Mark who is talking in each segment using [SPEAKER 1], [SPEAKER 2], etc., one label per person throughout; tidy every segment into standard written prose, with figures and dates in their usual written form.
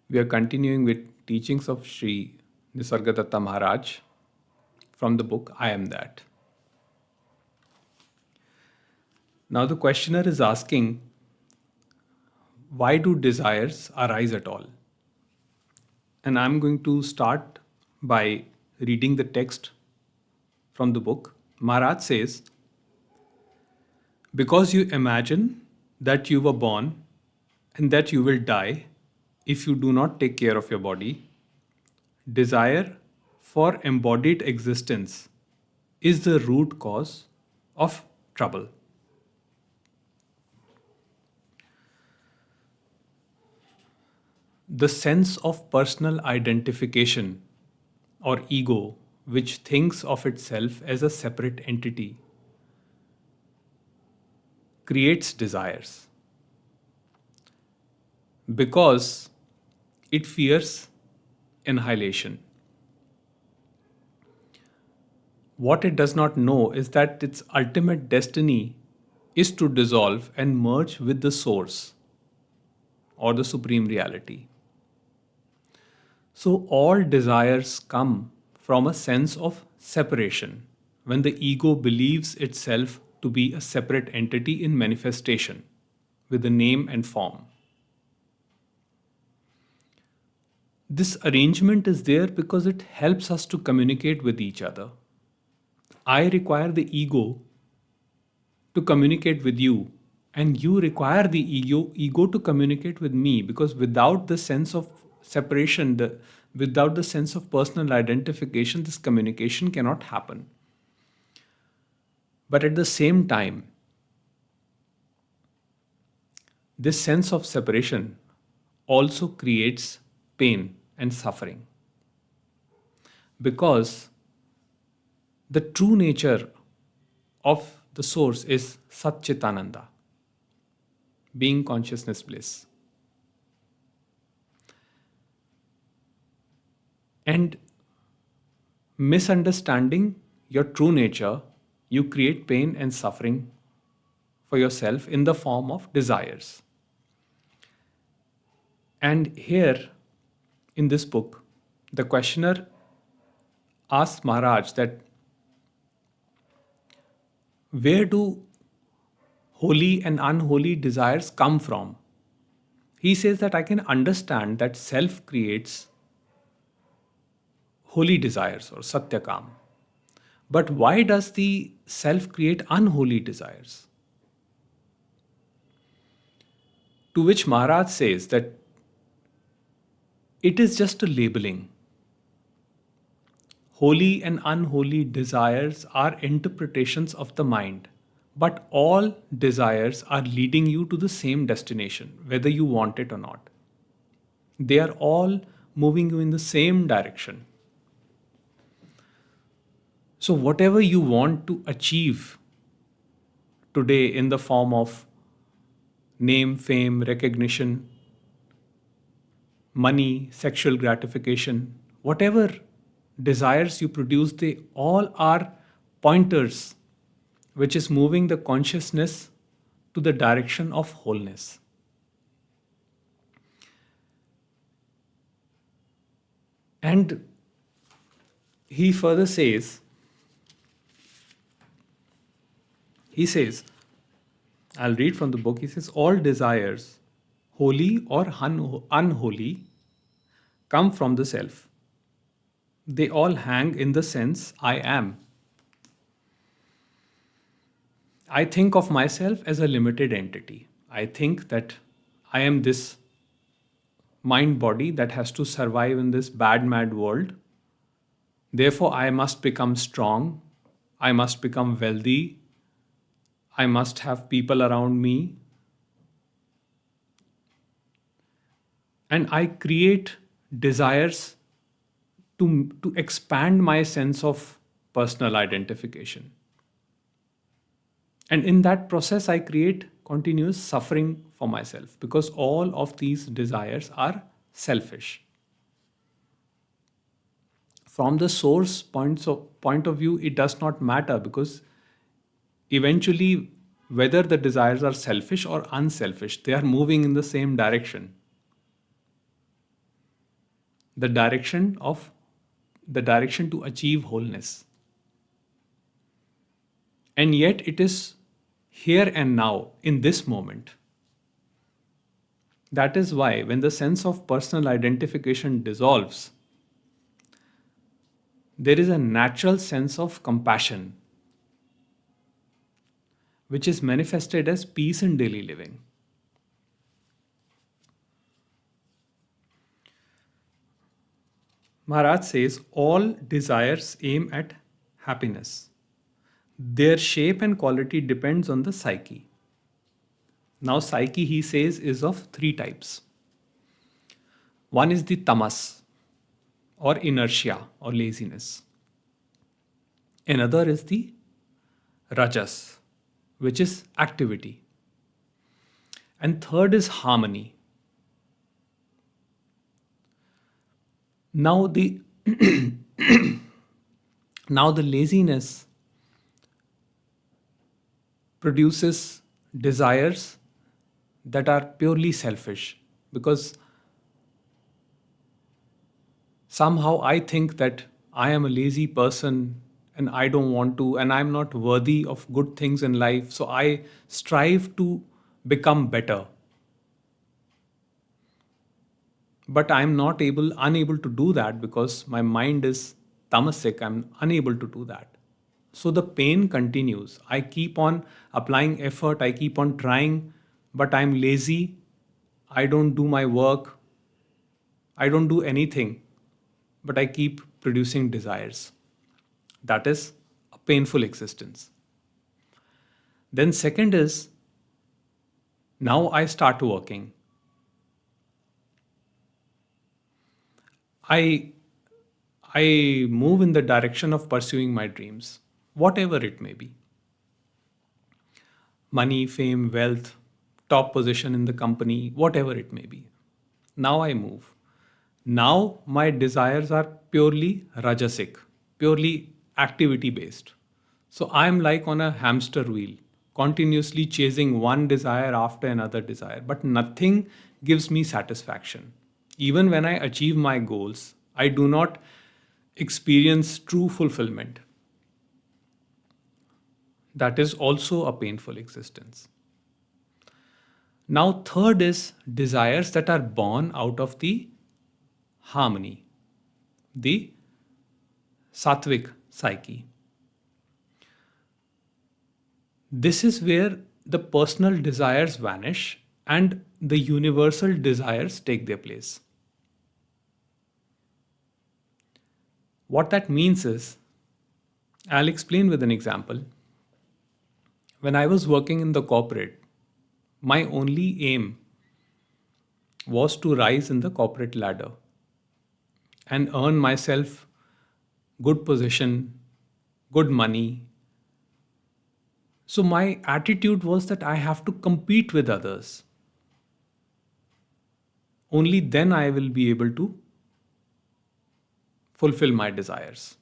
[SPEAKER 1] We are continuing with teachings of Sri Nisargadatta Maharaj from the book I Am That. Now, the questioner is asking, why do desires arise at all? And I'm going to start by reading the text from the book. Maharaj says, because you imagine that you were born and that you will die if you do not take care of your body, desire for embodied existence is the root cause of trouble. The sense of personal identification or ego, which thinks of itself as a separate entity, creates desires because it fears annihilation. What it does not know is that its ultimate destiny is to dissolve and merge with the source or the supreme reality. So, all desires come from a sense of separation when the ego believes itself to be a separate entity in manifestation with a name and form. This arrangement is there because it helps us to communicate with each other. I require the ego to communicate with you, and you require the ego to communicate with me, because without the sense of separation, without the sense of personal identification, this communication cannot happen. But at the same time, this sense of separation also creates pain and suffering, because the true nature of the source is Satchitananda, being consciousness bliss. And misunderstanding your true nature, you create pain and suffering for yourself in the form of desires. And here in this book, the questioner asks Maharaj that where do holy and unholy desires come from? He says that I can understand that self creates holy desires or satyakam. But why does the self create unholy desires? To which Maharaj says that it is just a labeling. Holy and unholy desires are interpretations of the mind, but all desires are leading you to the same destination, whether you want it or not. They are all moving you in the same direction. So, whatever you want to achieve today in the form of name, fame, recognition, money, sexual gratification, whatever desires you produce, they all are pointers which is moving the consciousness to the direction of wholeness. And he further says, I'll read from the book, he says, all desires, holy or unholy, come from the self. They all hang in the sense I am. I think of myself as a limited entity. I think that I am this mind body that has to survive in this bad, mad world. Therefore, I must become strong. I must become wealthy. I must have people around me. And I create desires to expand my sense of personal identification. And in that process, I create continuous suffering for myself because all of these desires are selfish. From the source point of view, it does not matter because eventually, whether the desires are selfish or unselfish, they are moving in the same direction. the direction to achieve wholeness. And yet it is here and now in this moment. That is why when the sense of personal identification dissolves, there is a natural sense of compassion which is manifested as peace in daily living. Maharaj says all desires aim at happiness. Their shape and quality depends on the psyche. Now, psyche, he says, is of three types. One is the tamas, or inertia, or laziness. Another is the rajas, which is activity. And third is harmony. Now the now the laziness produces desires that are purely selfish, because somehow I think that I am a lazy person and I don't want to, and I'm not worthy of good things in life. So I strive to become better. But I'm not unable to do that because my mind is tamasic. I'm unable to do that. So the pain continues. I keep on applying effort, I keep on trying, but I'm lazy. I don't do my work. I don't do anything, but I keep producing desires. That is a painful existence. Then, second is now I start working. I I move in the direction of pursuing my dreams, whatever it may be: money, fame, wealth, top position in the company, whatever it may be. Now I move. Now my desires are purely rajasic, purely activity based. So I'm like on a hamster wheel, continuously chasing one desire after another desire, but nothing gives me satisfaction. Even when I achieve my goals, I do not experience true fulfillment. That is also a painful existence. Now, third is desires that are born out of the harmony, the sattvic psyche. This is where the personal desires vanish and the universal desires take their place. What that means is, I'll explain with an example. When I was working in the corporate, my only aim was to rise in the corporate ladder and earn myself good position, good money. So my attitude was that I have to compete with others. Only then I will be able to fulfill my desires.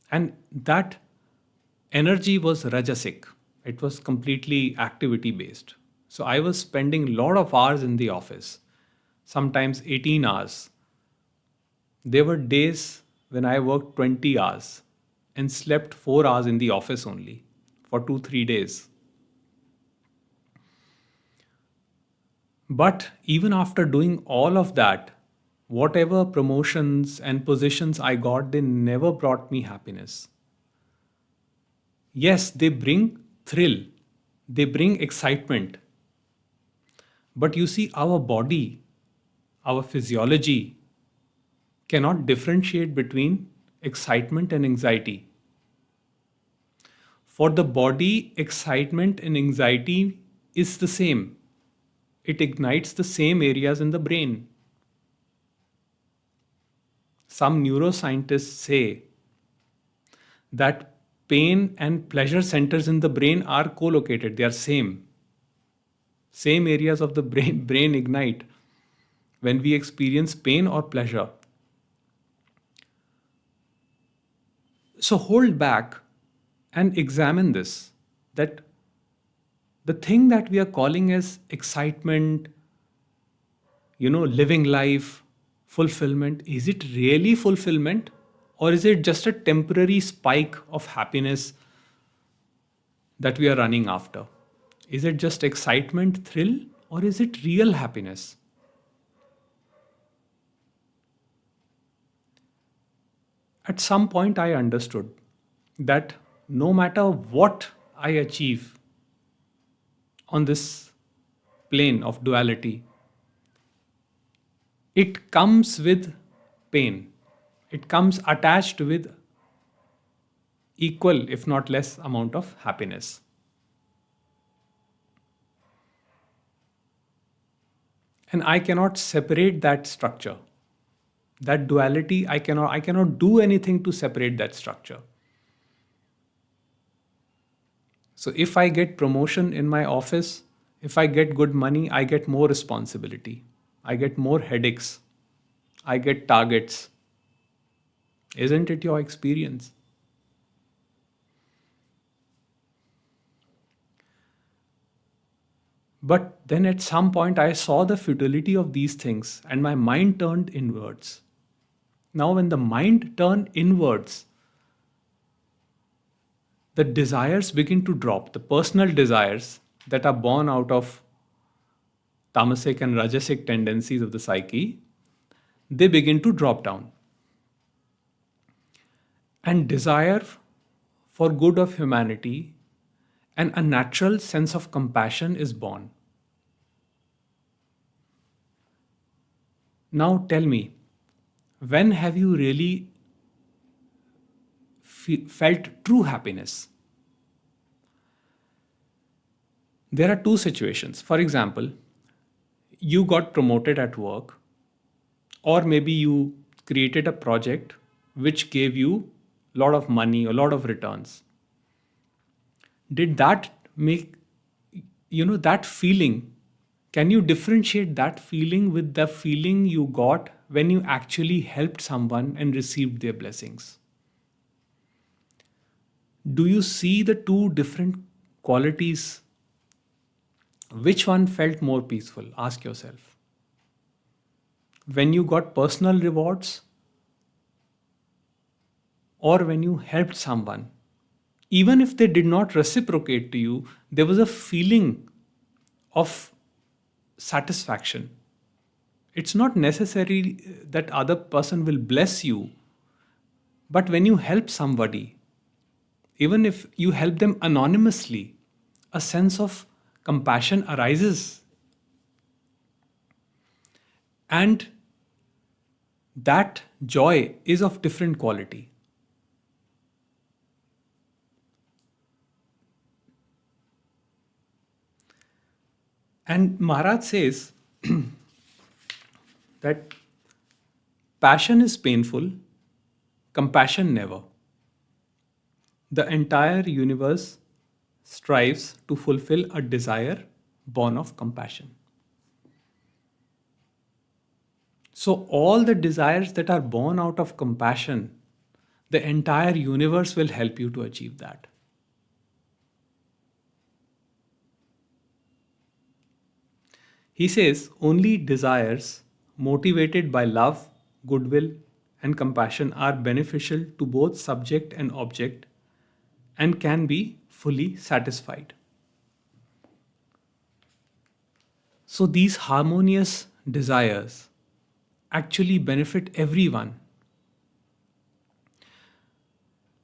[SPEAKER 1] And that energy was rajasic. It was completely activity based. So I was spending a lot of hours in the office, sometimes 18 hours. There were days when I worked 20 hours and slept 4 hours in the office only for 2 3 days. But even after doing all of that, whatever promotions and positions I got, they never brought me happiness. Yes, they bring thrill, they bring excitement. But you see, our body, our physiology cannot differentiate between excitement and anxiety. For the body, excitement and anxiety is the same. It ignites the same areas in the brain. Some neuroscientists say that pain and pleasure centers in the brain are co-located, they are same areas of the brain ignite when we experience pain or pleasure. So hold back and examine this, that the thing that we are calling as excitement, living life, fulfillment, is it really fulfillment, or is it just a temporary spike of happiness that we are running after? Is it just excitement, thrill, or is it real happiness? At some point, I understood that no matter what I achieve on this plane of duality, it comes with pain. It comes attached with equal, if not less, amount of happiness. And I cannot separate that structure. That duality, I cannot do anything to separate that structure. So if I get promotion in my office, if I get good money, I get more responsibility. I get more headaches. I get targets. Isn't it your experience? But then at some point, I saw the futility of these things and my mind turned inwards. Now, when the mind turns inwards, the desires begin to drop, the personal desires that are born out of tamasic and rajasic tendencies of the psyche, they begin to drop down. And desire for good of humanity and a natural sense of compassion is born. Now tell me, when have you really felt true happiness? There are two situations. For example, you got promoted at work, or maybe you created a project which gave you a lot of money, a lot of returns. Did that make, that feeling, can you differentiate that feeling with the feeling you got when you actually helped someone and received their blessings? Do you see the two different qualities? Which one felt more peaceful? Ask yourself. When you got personal rewards, or when you helped someone, even if they did not reciprocate to you, there was a feeling of satisfaction. It's not necessary that other person will bless you, but when you help somebody, even if you help them anonymously, a sense of compassion arises. And that joy is of different quality. And Maharaj says that passion is painful, compassion never. The entire universe strives to fulfill a desire born of compassion. So, all the desires that are born out of compassion, the entire universe will help you to achieve that. He says only desires motivated by love, goodwill, and compassion are beneficial to both subject and object and can be fully satisfied. So, these harmonious desires actually benefit everyone.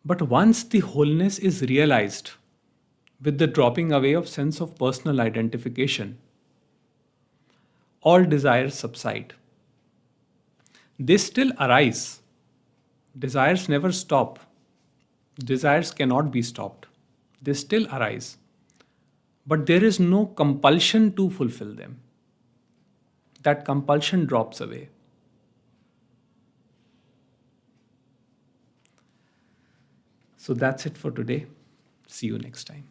[SPEAKER 1] But once the wholeness is realized with the dropping away of sense of personal identification, all desires subside. They still arise. Desires never stop. Desires cannot be stopped. They still arise. But there is no compulsion to fulfill them. That compulsion drops away. So that's it for today. See you next time.